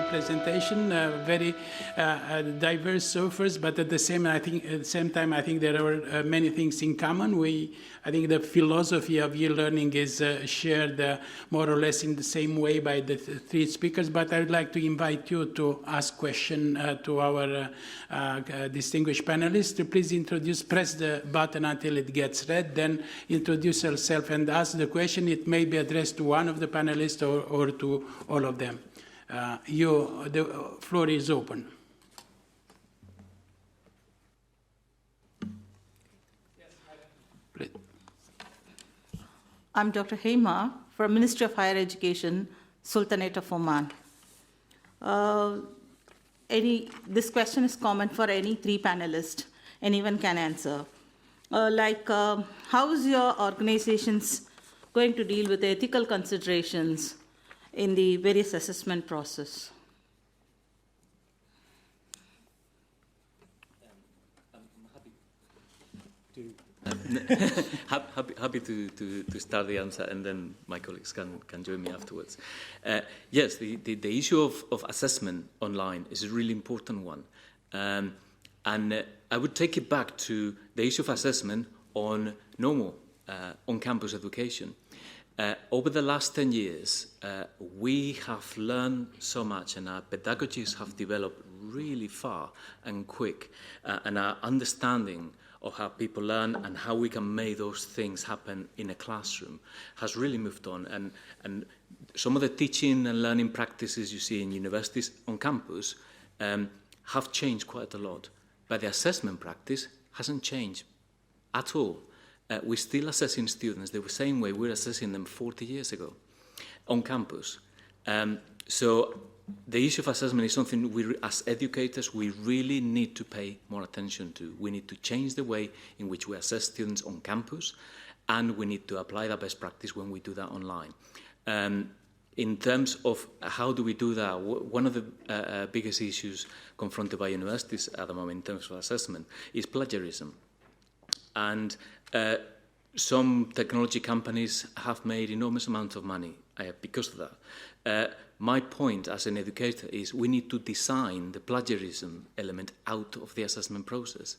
presentation. Very diverse offers, but at the same time, I think there are many things in common. I think the philosophy of e-learning is shared more or less in the same way by the three speakers. But I would like to invite you to ask questions to our distinguished panelists. Please press the button until it gets red, then introduce yourself and ask the question. It may be addressed to one of the panelists or to all of them. The floor is open. Please. I'm Dr. Hema from Ministry of Higher Education, Sultanate of Oman. This question is common for any three panelists. Anyone can answer. How is your organizations going to deal with ethical considerations in the various assessment process? Happy to start the answer, and then my colleagues can join me afterwards. Yes, the issue of assessment online is a really important one. And I would take it back to the issue of assessment on normal on-campus education. Over the last 10 years, we have learned so much, and our pedagogies have developed really far and quick, and our understanding of how people learn and how we can make those things happen in a classroom has really moved on. And some of the teaching and learning practices you see in universities on campus have changed quite a lot, but the assessment practice hasn't changed at all. We're still assessing students the same way we were assessing them 40 years ago on campus. So the issue of assessment is something we, as educators, we really need to pay more attention to. We need to change the way in which we assess students on campus, and we need to apply that best practice when we do that online. In terms of how do we do that, one of the biggest issues confronted by universities at the moment in terms of assessment is plagiarism. And some technology companies have made enormous amounts of money because of that. My point as an educator is we need to design the plagiarism element out of the assessment process.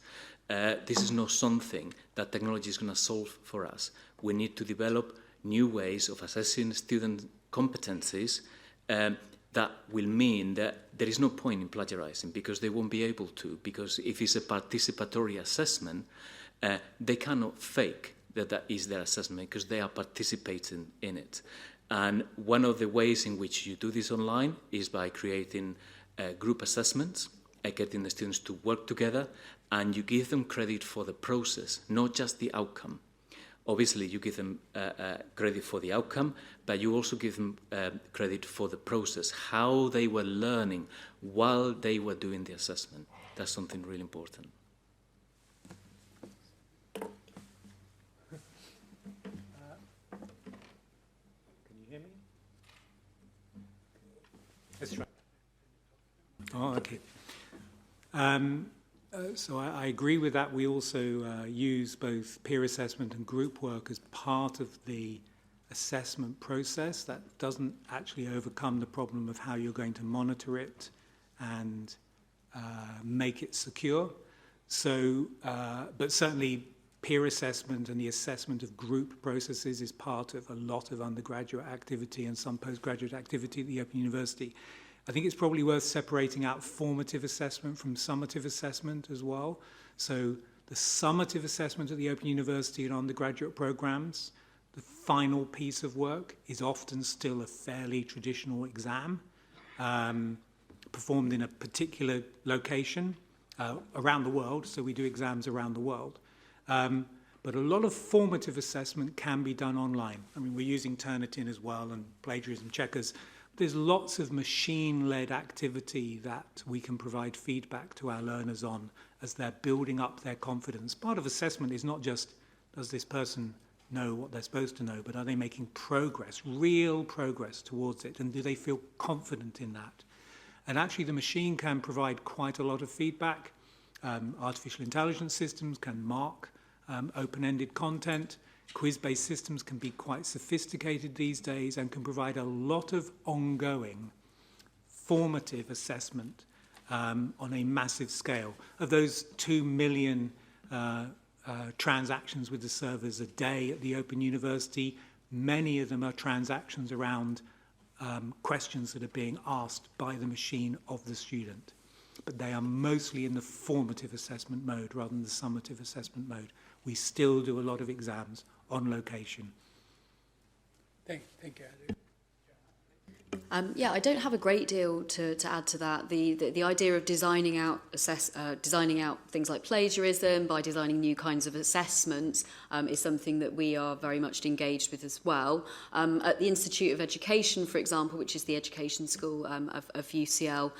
This is not something that technology is going to solve for us. We need to develop new ways of assessing student competencies that will mean that there is no point in plagiarizing, because they won't be able to, because if it's a participatory assessment, they cannot fake that is their assessment because they are participating in it. And one of the ways in which you do this online is by creating group assessments, getting the students to work together, and you give them credit for the process, not just the outcome. Obviously, you give them credit for the outcome, but you also give them credit for the process, how they were learning while they were doing the assessment. That's something really important. Let's try. Oh, okay. So I agree with that. We also use both peer assessment and group work as part of the assessment process. That doesn't actually overcome the problem of how you're going to monitor it and make it secure. So, but certainly peer assessment and the assessment of group processes is part of a lot of undergraduate activity and some postgraduate activity at the Open University. I think it's probably worth separating out formative assessment from summative assessment as well. So the summative assessment at the Open University and undergraduate programs, the final piece of work is often still a fairly traditional exam performed in a particular location around the world. So we do exams around the world. But a lot of formative assessment can be done online. I mean, we're using Turnitin as well and plagiarism checkers. There's lots of machine-led activity that we can provide feedback to our learners on as they're building up their confidence. Part of assessment is not just, does this person know what they're supposed to know, but are they making progress, real progress towards it, and do they feel confident in that? And actually the machine can provide quite a lot of feedback. Artificial intelligence systems can mark open-ended content. Quiz-based systems can be quite sophisticated these days and can provide a lot of ongoing formative assessment on a massive scale. Of those 2 million transactions with the servers a day at the Open University, many of them are transactions around questions that are being asked by the machine of the student. But they are mostly in the formative assessment mode rather than the summative assessment mode. We still do a lot of exams on location. Thank you, Andrew. Yeah, I don't have a great deal to add to that. The idea of designing out things like plagiarism by designing new kinds of assessments is something that we are very much engaged with as well. At the Institute of Education, for example, which is the education school of UCL,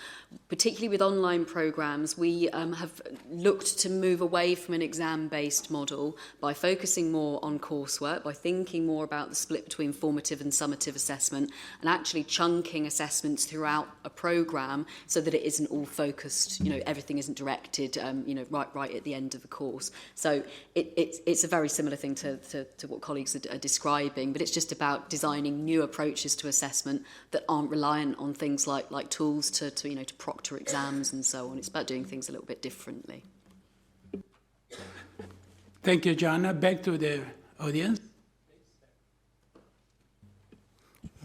particularly with online programs, we have looked to move away from an exam-based model by focusing more on coursework, by thinking more about the split between formative and summative assessment, and actually chunking assessments throughout a program so that it isn't all focused, everything isn't directed, right at the end of the course. So it's a very similar thing to what colleagues are describing, but it's just about designing new approaches to assessment that aren't reliant on things like tools to proctor exams and so on. It's about doing things a little bit differently. Thank you, Joanna. Back to the audience.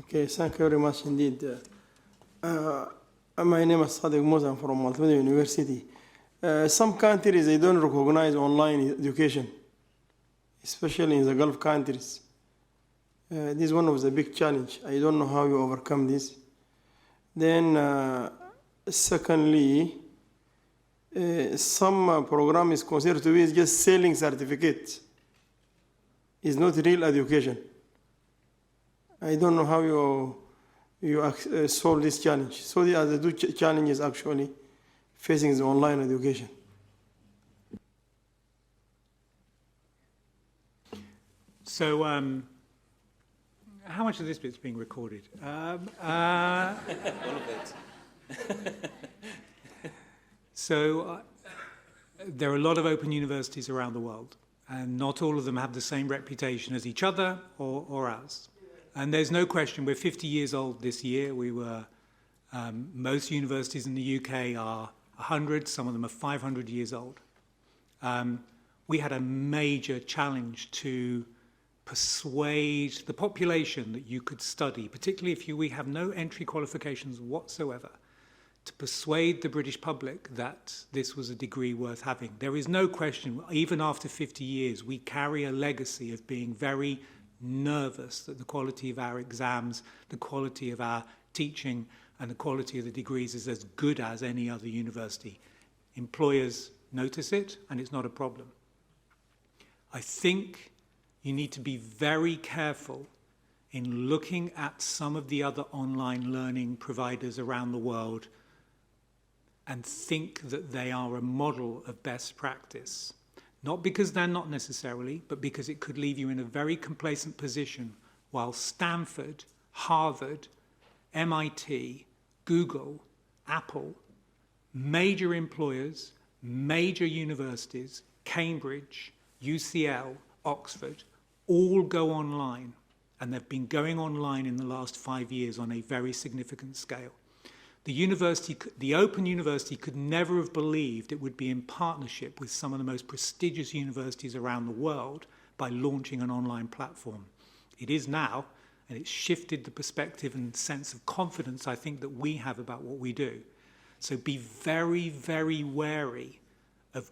Okay, thank you very much indeed. My name is Sadiq Musa. I'm from Multimedia University. Some countries, they don't recognize online education, especially in the Gulf countries. This is one of the big challenge. I don't know how you overcome this. Then, secondly, some program is considered to be just selling certificates. It's not real education. I don't know how you solve this challenge. So these are the two challenges actually facing the online education. So, how much of this bit's being recorded? All of it. So, there are a lot of open universities around the world, and not all of them have the same reputation as each other or us. And there's no question, we're 50 years old this year. We were, most universities in the UK are 100, some of them are 500 years old. We had a major challenge to persuade the population that you could study, particularly if we have no entry qualifications whatsoever, to persuade the British public that this was a degree worth having. There is no question, even after 50 years, we carry a legacy of being very nervous that the quality of our exams, the quality of our teaching, and the quality of the degrees is as good as any other university. Employers notice it, and it's not a problem. I think you need to be very careful in looking at some of the other online learning providers around the world and think that they are a model of best practice. Not because they're not necessarily, but because it could leave you in a very complacent position while Stanford, Harvard, MIT, Google, Apple, major employers, major universities, Cambridge, UCL, Oxford, all go online. And they've been going online in the last 5 years on a very significant scale. The Open University could never have believed it would be in partnership with some of the most prestigious universities around the world by launching an online platform. It is now, and it's shifted the perspective and sense of confidence I think that we have about what we do. So be very, very wary of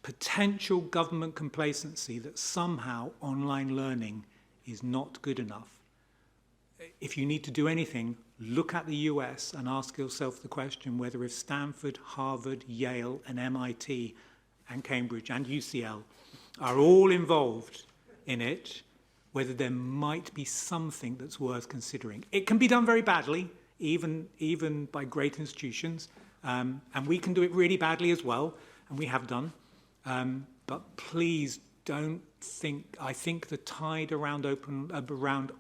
potential government complacency that somehow online learning is not good enough. If you need to do anything, look at the US and ask yourself the question whether if Stanford, Harvard, Yale, and MIT, and Cambridge, and UCL are all involved in it, whether there might be something that's worth considering. It can be done very badly, even by great institutions, and we can do it really badly as well, and we have done. But please don't think, I think the tide around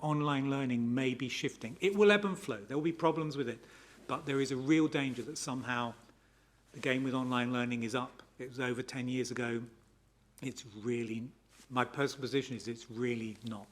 online learning may be shifting. It will ebb and flow. There will be problems with it. But there is a real danger that somehow the game with online learning is up. It was over 10 years ago. It's really, my personal position is it's really not.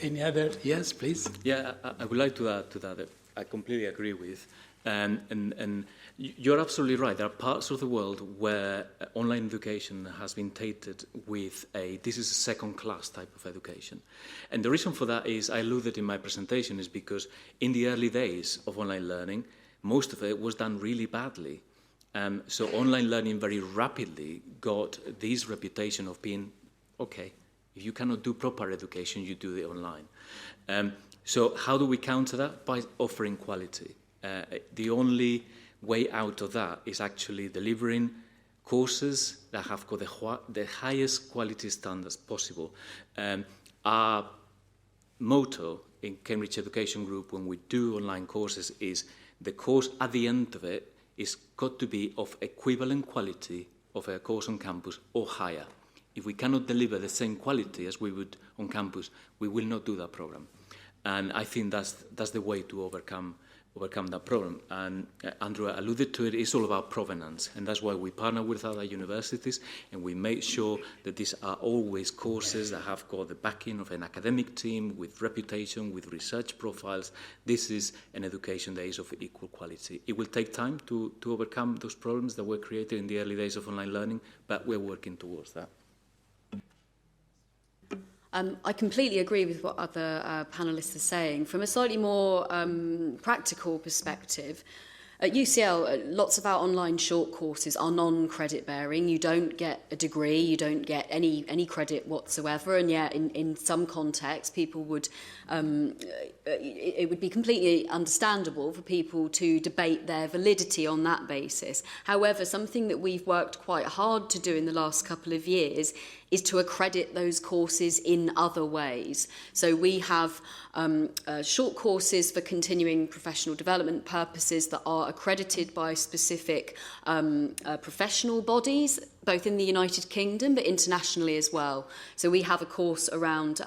Any other? Yes, please. Yeah, I would like to add to that. I completely agree with. And you're absolutely right. There are parts of the world where online education has been tainted with this is a second-class type of education. And the reason for that is, I alluded in my presentation, is because in the early days of online learning, most of it was done really badly. So online learning very rapidly got this reputation of being, okay, if you cannot do proper education, you do it online. So how do we counter that? By offering quality. The only way out of that is actually delivering courses that have got the highest quality standards possible. Our motto in Cambridge Education Group when we do online courses is the course at the end of it is got to be of equivalent quality of a course on campus or higher. If we cannot deliver the same quality as we would on campus, we will not do that program. And I think that's the way to overcome that problem. And Andrew alluded to it, it's all about provenance. And that's why we partner with other universities and we make sure that these are always courses that have got the backing of an academic team with reputation, with research profiles. This is an education that is of equal quality. It will take time to overcome those problems that were created in the early days of online learning, but we're working towards that. I completely agree with what other panellists are saying. From a slightly more practical perspective, at UCL, lots of our online short courses are non-credit bearing. You don't get a degree, you don't get any credit whatsoever, and yet in some contexts people would, it would be completely understandable for people to debate their validity on that basis. However, something that we've worked quite hard to do in the last couple of years is to accredit those courses in other ways. So we have short courses for continuing professional development purposes that are accredited by specific professional bodies, both in the United Kingdom but internationally as well. So we have a course around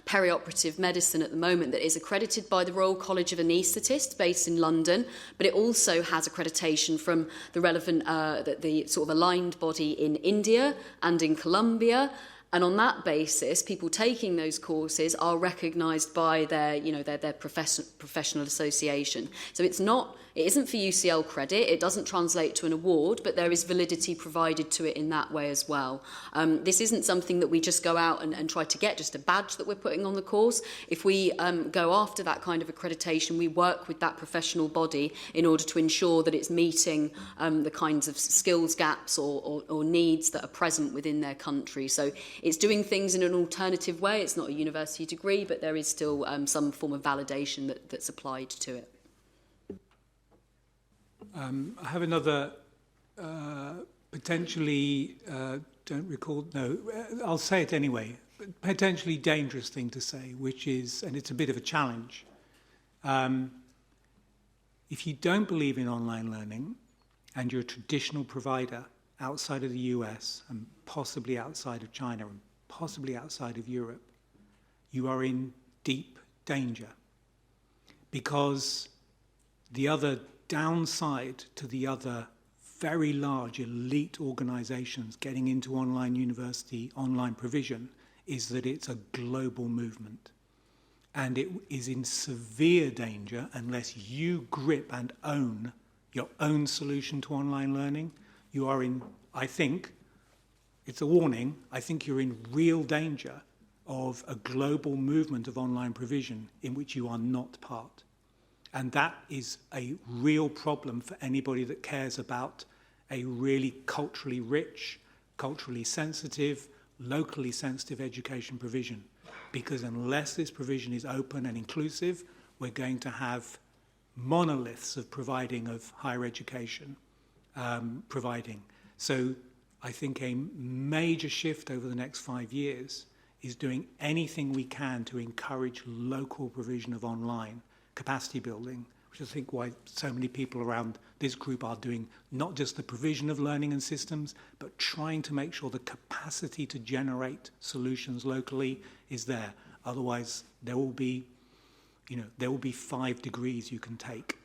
perioperative medicine at the moment that is accredited by the Royal College of Anaesthetists based in London, but it also has accreditation from the relevant, the sort of aligned body in India and in Colombia. And on that basis, people taking those courses are recognised by their, their professional association. So it isn't for UCL credit, it doesn't translate to an award, but there is validity provided to it in that way as well. This isn't something that we just go out and try to get, just a badge that we're putting on the course. If we go after that kind of accreditation, we work with that professional body in order to ensure that it's meeting the kinds of skills gaps or needs that are present within their country. So it's doing things in an alternative way. It's not a university degree, but there is still some form of validation that's applied to it. I have another potentially, don't recall, no, I'll say it anyway, potentially dangerous thing to say, which is, and it's a bit of a challenge. If you don't believe in online learning and you're a traditional provider outside of the US and possibly outside of China and possibly outside of Europe, you are in deep danger, because the other downside to the other very large elite organizations getting into online university, online provision, is that it's a global movement. And it is in severe danger unless you grip and own your own solution to online learning. You are in, I think, it's a warning, I think you're in real danger of a global movement of online provision in which you are not part. And that is a real problem for anybody that cares about a really culturally rich, culturally sensitive, locally sensitive education provision. Because unless this provision is open and inclusive, we're going to have monoliths of providing of higher education providing. So I think a major shift over the next 5 years is doing anything we can to encourage local provision of online capacity building, which I think why so many people around this group are doing not just the provision of learning and systems, but trying to make sure the capacity to generate solutions locally is there. Otherwise, there will be 5 degrees you can take.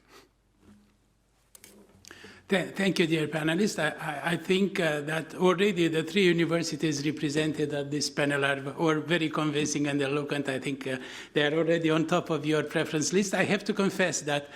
Thank you, dear panelists. I think that already the three universities represented at this panel are very convincing and eloquent. I think they are already on top of your preference list. I have to confess that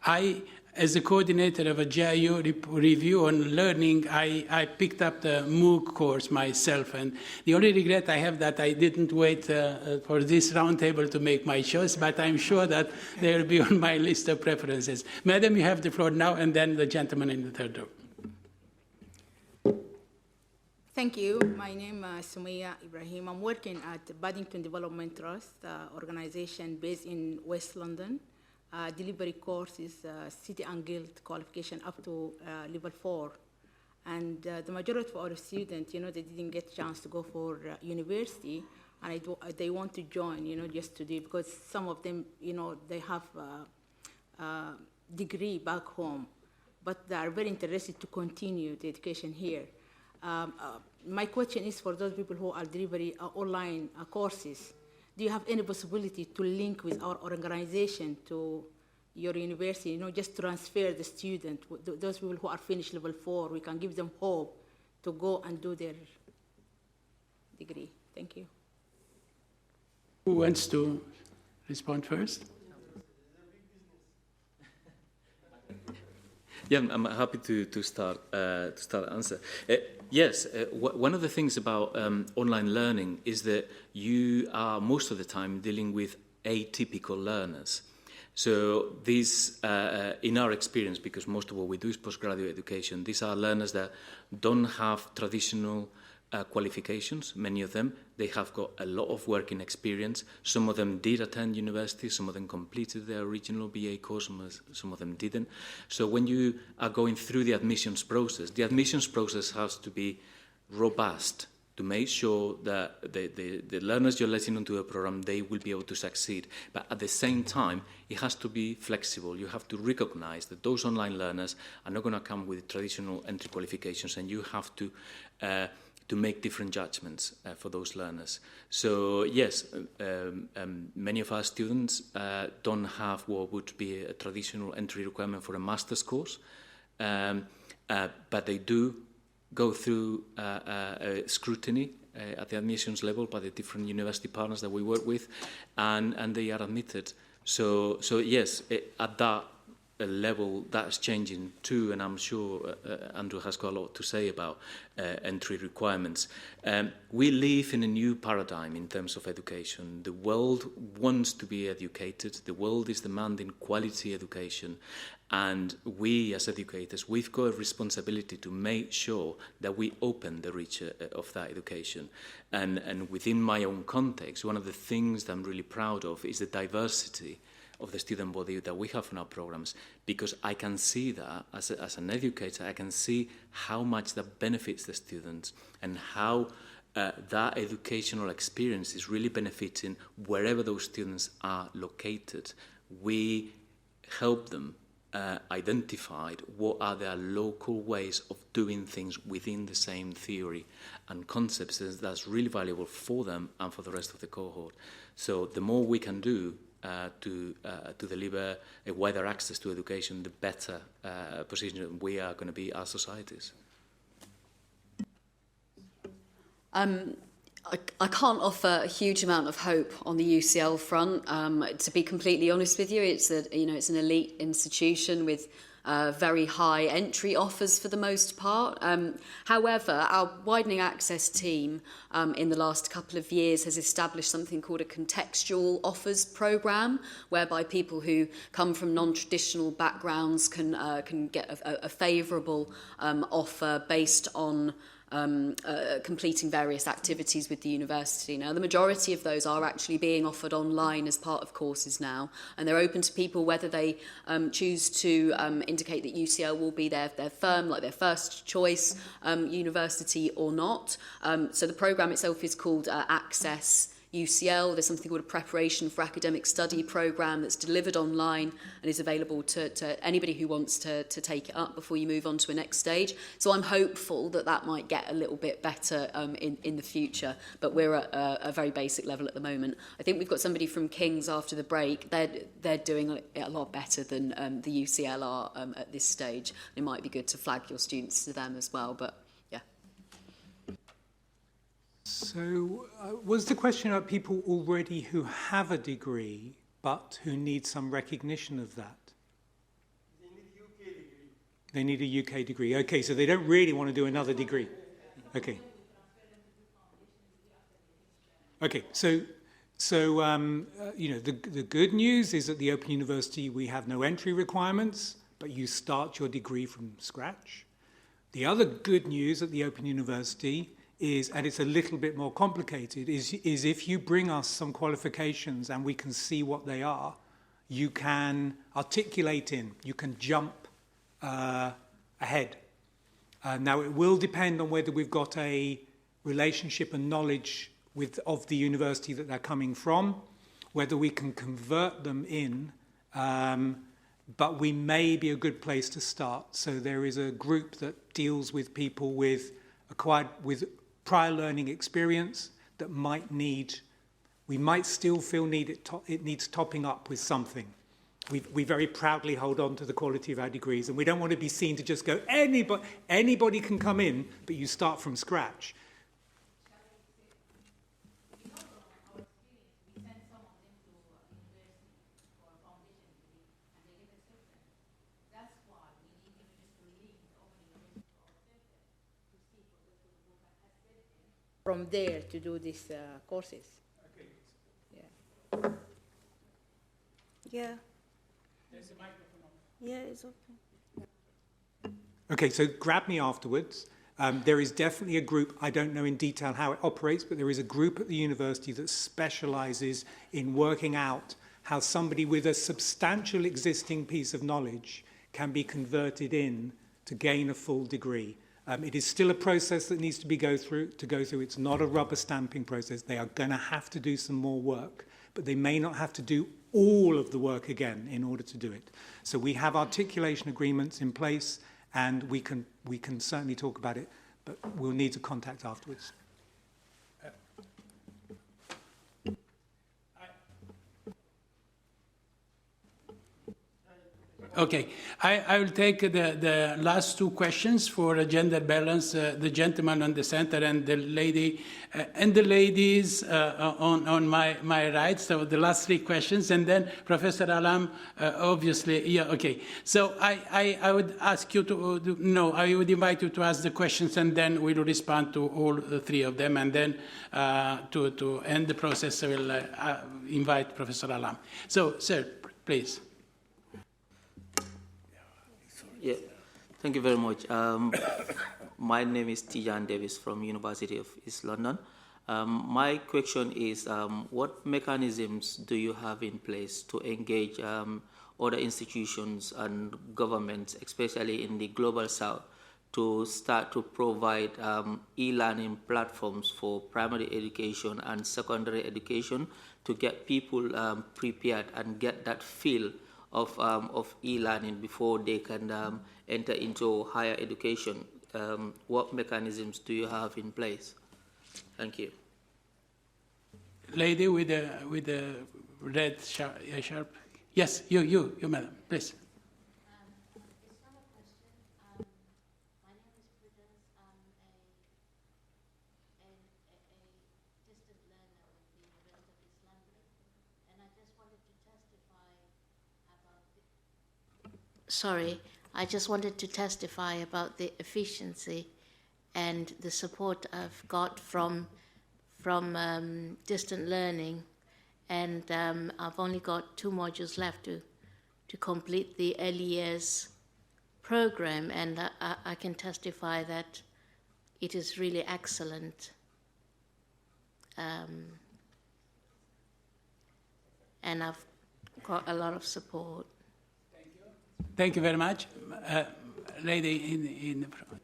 I, as a coordinator of a GIU review on learning, I picked up the MOOC course myself. And the only regret I have that I didn't wait for this roundtable to make my choice, but I'm sure that they will be on my list of preferences. Madam, you have the floor now, and then the gentleman in the third row. Thank you. My name is Sumaya Ibrahim. I'm working at Paddington Development Trust, organization based in West London. Delivery course is City and Guild qualification up to level 4. And the majority of our students, they didn't get a chance to go for university, and they want to join, just to do, because some of them, they have a degree back home, but they are very interested to continue the education here. My question is for those people who are delivering online courses. Do you have any possibility to link with our organization to your university, just transfer the student, those people who are finished level 4, we can give them hope to go and do their degree. Thank you. Who wants to respond first? Yeah, I'm happy to start answer. Yes, one of the things about online learning is that you are most of the time dealing with atypical learners. So these, in our experience, because most of what we do is postgraduate education, these are learners that don't have traditional qualifications, many of them. They have got a lot of working experience. Some of them did attend university, some of them completed their original BA course, some of them didn't. So when you are going through the admissions process has to be robust to make sure that the learners you're letting into the program, they will be able to succeed. But at the same time, it has to be flexible. You have to recognize that those online learners are not going to come with traditional entry qualifications, and you have to make different judgments for those learners. So yes, many of our students don't have what would be a traditional entry requirement for a master's course, but they do go through scrutiny at the admissions level by the different university partners that we work with, and they are admitted. So yes, at that level, that's changing too, and I'm sure Andrew has got a lot to say about entry requirements. We live in a new paradigm in terms of education. The world wants to be educated. The world is demanding quality education. And we, as educators, we've got a responsibility to make sure that we open the reach of that education. And within my own context, one of the things that I'm really proud of is the diversity of the student body that we have in our programs, because I can see that, as an educator, I can see how much that benefits the students and how that educational experience is really benefiting wherever those students are located. We help them identified what are their local ways of doing things within the same theory and concepts. That's really valuable for them and for the rest of the cohort. So the more we can do to deliver a wider access to education, the better position we are going to be as societies. I can't offer a huge amount of hope on the UCL front. To be completely honest with you, it's an elite institution with very high entry offers for the most part. However, our widening access team in the last couple of years has established something called a contextual offers programme, whereby people who come from non-traditional backgrounds can get a favourable offer based on completing various activities with the university. Now, the majority of those are actually being offered online as part of courses now, and they're open to people whether they choose to indicate that UCL will be their firm, like their first choice university or not. So the programme itself is called Access UCL. There's something called a preparation for academic study program that's delivered online and is available to anybody who wants to take it up before you move on to a next stage. So I'm hopeful that that might get a little bit better in the future, but we're at a very basic level at the moment. I think we've got somebody from King's after the break. They're doing it a lot better than the UCL are at this stage. It might be good to flag your students to them as well, but yeah. So was the question about people already who have a degree but who need some recognition of that? They need a UK degree. Okay, so they don't really want to do another degree. Okay. Okay, so you know, the good news is at the Open University we have no entry requirements, but you start your degree from scratch. The other good news at the Open University is, and it's a little bit more complicated, is if you bring us some qualifications and we can see what they are, you can articulate you can jump ahead. Now, it will depend on whether we've got a relationship and knowledge of the university that they're coming from, whether we can convert them in, but we may be a good place to start. So there is a group that deals with people with prior learning experience that we might still feel it needs topping up with something. We very proudly hold on to the quality of our degrees, and we don't want to be seen to just go, anybody can come in, but you start from scratch. From there to do these courses. Okay. Yeah. Yeah. There's a microphone on. Yeah, it's okay. Okay, so grab me afterwards. There is definitely a group, I don't know in detail how it operates, but there is a group at the university that specialises in working out how somebody with a substantial existing piece of knowledge can be converted in to gain a full degree. It is still a process that needs to go through. It's not a rubber stamping process. They are going to have to do some more work, but they may not have to do all of the work again in order to do it. So we have articulation agreements in place, and we can certainly talk about it, but we'll need to contact afterwards. Okay, I will take the last two questions for gender balance, the gentleman on the center and the lady, and the ladies on my right, so the last three questions, and then Professor Alam, obviously, yeah, okay. So I would ask you I would invite you to ask the questions, and then we will respond to all three of them, and then to end the process, I will invite Professor Alam. So, sir, please. Yeah, thank you very much. My name is Dejan Davis from University of East London. My question is, what mechanisms do you have in place to engage other institutions and governments, especially in the Global South, to start to provide e-learning platforms for primary education and secondary education to get people prepared and get that feel of e-learning before they can enter into higher education? What mechanisms do you have in place? Thank you. Lady with the red sharp. Yes, you, madam, please. It's not a question. My name is Prudence. I'm a distant learner with the University of East London, and I just wanted to testify about the efficiency and the support I've got from distant learning, and I've only got 2 modules left to complete the early years program, and I can testify that it is really excellent. And I've got a lot of support. Thank you very much. Lady in the front.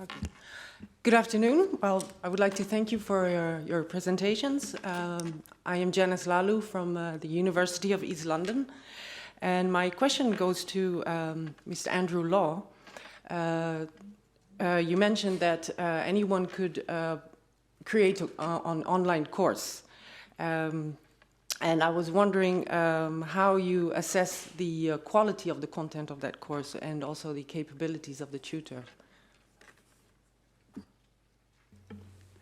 Okay. Good afternoon. Well, I would like to thank you for your presentations. I am Janice Lalu from the University of East London. And my question goes to Mr. Andrew Law. You mentioned that anyone could create an online course. And I was wondering how you assess the quality of the content of that course and also the capabilities of the tutor.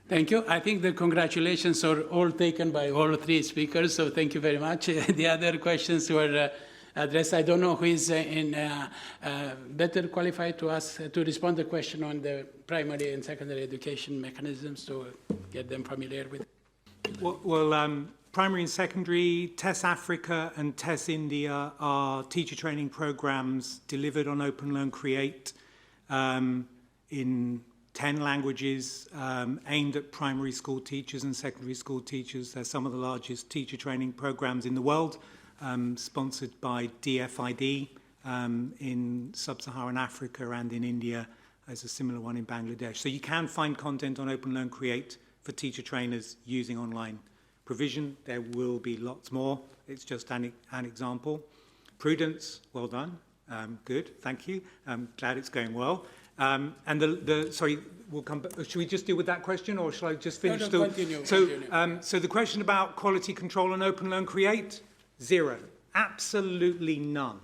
Thank you. I think the congratulations are all taken by all three speakers, so thank you very much. The other questions were addressed. I don't know who is better qualified to respond to the question on the primary and secondary education mechanisms to get them familiar with. Well, primary and secondary, TESS Africa and TESS India are teacher training programs delivered on Open Learn Create in 10 languages, aimed at primary school teachers and secondary school teachers. They're some of the largest teacher training programs in the world, sponsored by DFID in sub-Saharan Africa and in India. There's a similar one in Bangladesh. So you can find content on Open Learn Create for teacher trainers using online provision. There will be lots more. It's just an example. Prudence, well done. Good, thank you. I'm glad it's going well. And sorry, we'll come back. Should we just deal with that question, or shall I just finish? No, continue. So the question about quality control on Open Learn Create, 0, absolutely none.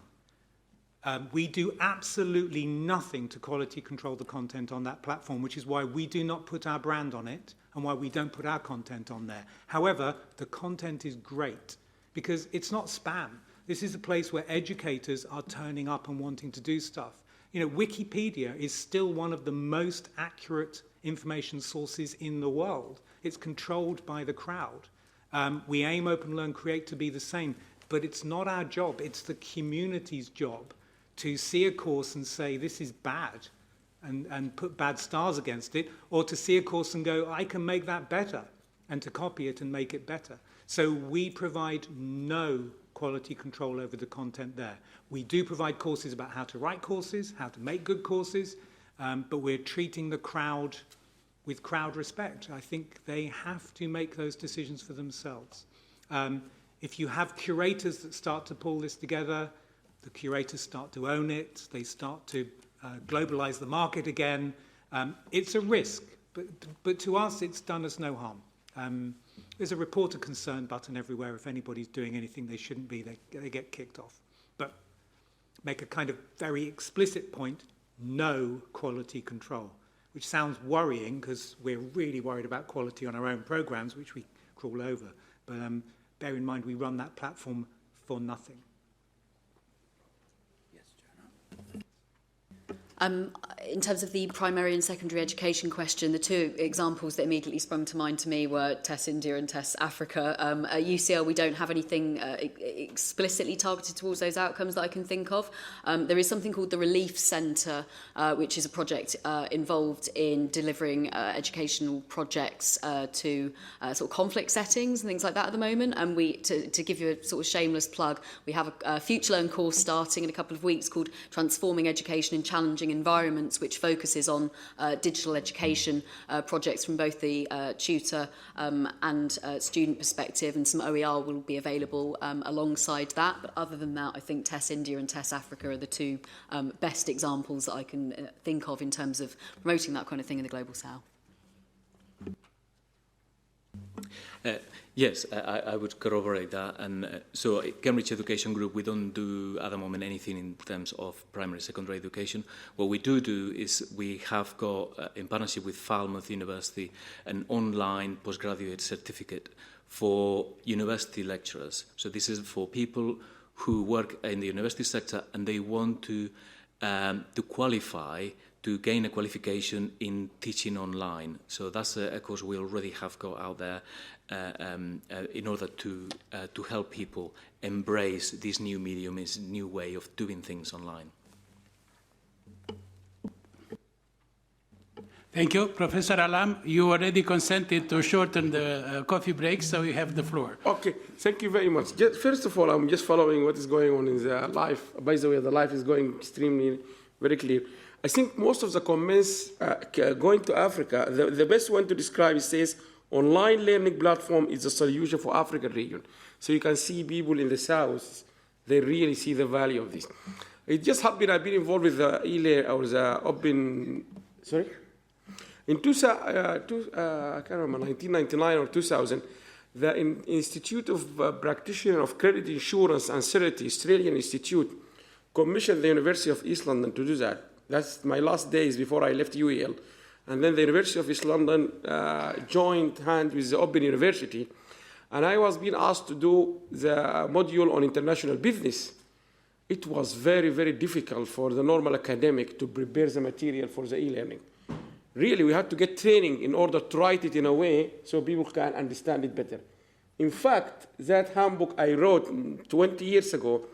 We do absolutely nothing to quality control the content on that platform, which is why we do not put our brand on it and why we don't put our content on there. However, the content is great because it's not spam. This is a place where educators are turning up and wanting to do stuff. You know, Wikipedia is still one of the most accurate information sources in the world. It's controlled by the crowd. We aim Open Learn Create to be the same, but it's not our job. It's the community's job to see a course and say, this is bad, and put bad stars against it, or to see a course and go, I can make that better, and to copy it and make it better. So we provide no quality control over the content there. We do provide courses about how to write courses, how to make good courses, but we're treating the crowd with crowd respect. I think they have to make those decisions for themselves. If you have curators that start to pull this together, the curators start to own it, they start to globalize the market again. It's a risk, but to us it's done us no harm. There's a reporter concerned button everywhere. If anybody's doing anything they shouldn't be, they get kicked off. But make a kind of very explicit point, no quality control, which sounds worrying because we're really worried about quality on our own programs, which we crawl over. But bear in mind, we run that platform for nothing. In terms of the primary and secondary education question, the two examples that immediately sprung to mind to me were TESS India and TESS Africa. At UCL, we don't have anything explicitly targeted towards those outcomes that I can think of. There is something called the Relief Centre, which is a project involved in delivering educational projects to sort of conflict settings and things like that at the moment. And we, to give you a sort of shameless plug, we have a Future Learn course starting in a couple of weeks called Transforming Education in Challenging Environments, which focuses on digital education projects from both the tutor and student perspective, and some OER will be available alongside that. But other than that, I think TESS India and TESS Africa are the two best examples that I can think of in terms of promoting that kind of thing in the Global South. Yes, I would corroborate that. And so Cambridge Education Group, we don't do at the moment anything in terms of primary, secondary education. What we do is we have got, in partnership with Falmouth University, an online postgraduate certificate for university lecturers. So this is for people who work in the university sector and they want to qualify to gain a qualification in teaching online. So that's a course we already have got out there in order to help people embrace this new medium, this new way of doing things online. Thank you. Professor Alam, you already consented to shorten the coffee break, so you have the floor. Okay, thank you very much. First of all, I'm just following what is going on in the live. By the way, the live is going extremely very clear. I think most of the comments going to Africa, the best one to describe, it says, online learning platform is a solution for African region. So you can see people in the south, they really see the value of this. It just happened, I've been involved with the open, sorry? In 1999 or 2000, the Institute of Practitioner of Credit Insurance and Certainty, Australian Institute, commissioned the University of East London to do that. That's my last days before I left UEL. And then the University of East London joined hands with the Open University. And I was being asked to do the module on international business. It was very, very difficult for the normal academic to prepare the material for the e-learning. Really, we had to get training in order to write it in a way so people can understand it better. In fact, that handbook I wrote 20 years ago,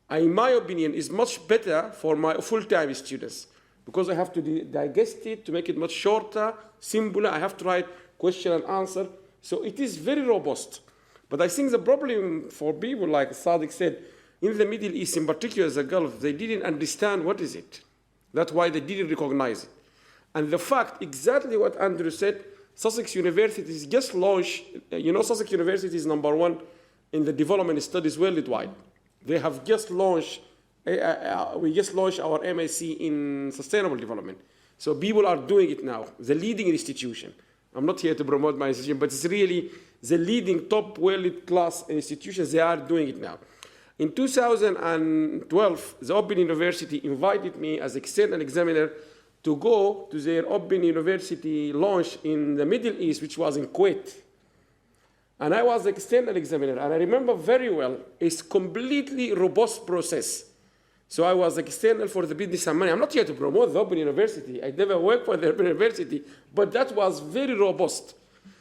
in my opinion, is much better for my full-time students because I have to digest it to make it much shorter, simpler. I have to write question and answer. So it is very robust. But I think the problem for people, like Sadiq said, in the Middle East, in particular the Gulf, they didn't understand what is it. That's why they didn't recognize it. And the fact, exactly what Andrew said, Sussex University is just launched, Sussex University is #1 in the development studies worldwide. They have just launched, we just launched our MSc in sustainable development. So people are doing it now, the leading institution. I'm not here to promote my institution, but it's really the leading top world-class institutions, they are doing it now. In 2012, the Open University invited me as external examiner to go to their Open University launch in the Middle East, which was in Kuwait. And I was the external examiner, and I remember very well, it's completely robust process. So I was external for the business and money. I'm not here to promote the Open University. I never worked for the Open University, but that was very robust.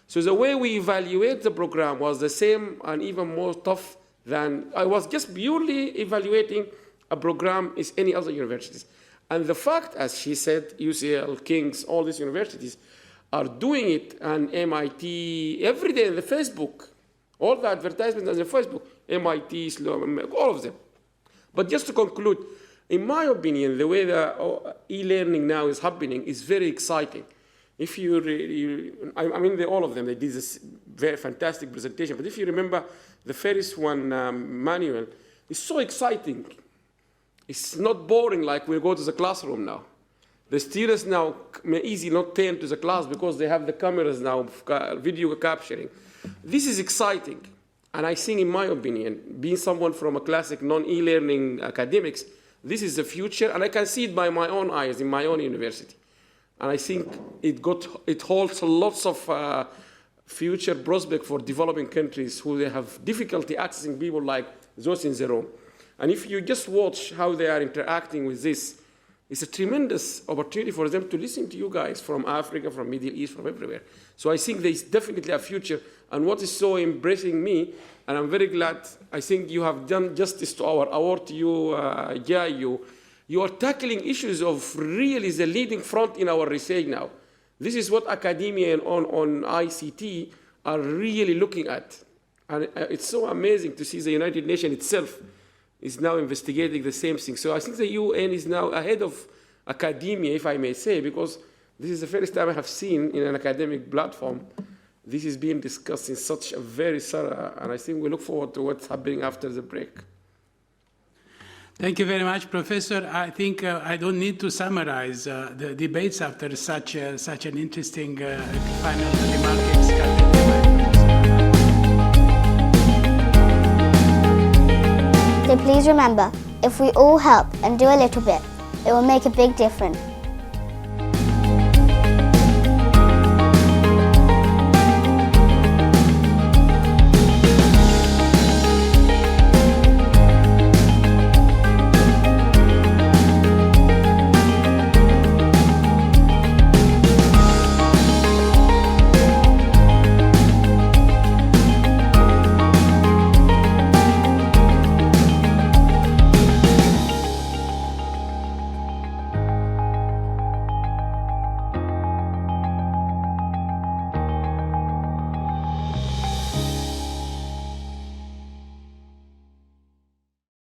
So the way we evaluate the program was the same and even more tough than, I was just purely evaluating a program as any other universities. And the fact, as she said, UCL, King's, all these universities are doing it, and MIT, every day on the Facebook, all the advertisements on the Facebook, MIT, all of them. But just to conclude, in my opinion, the way the e-learning now is happening is very exciting. If you all of them, they did this very fantastic presentation, but if you remember the first one, Manuel, it's so exciting. It's not boring like we go to the classroom now. The students now may easily not turn to the class because they have the cameras now, video capturing. This is exciting. And I think, in my opinion, being someone from a classic non-e-learning academics, this is the future, and I can see it by my own eyes in my own university. And I think it holds lots of future prospect for developing countries who they have difficulty accessing people like those in the room. And if you just watch how they are interacting with this, it's a tremendous opportunity for them to listen to you guys from Africa, from Middle East, from everywhere. So I think there's definitely a future. And what is so embracing me, and I'm very glad, I think you have done justice to our award to you, Jai. You are tackling issues of really the leading front in our research now. This is what academia and on ICT are really looking at. And it's so amazing to see the United Nations itself is now investigating the same thing. So I think the UN is now ahead of academia, if I may say, because this is the first time I have seen in an academic platform this is being discussed in such a very thorough, and I think we look forward to what's happening after the break. Thank you very much, Professor. I think I don't need to summarize the debates after such an interesting final remarks. So please remember, if we all help and do a little bit, it will make a big difference.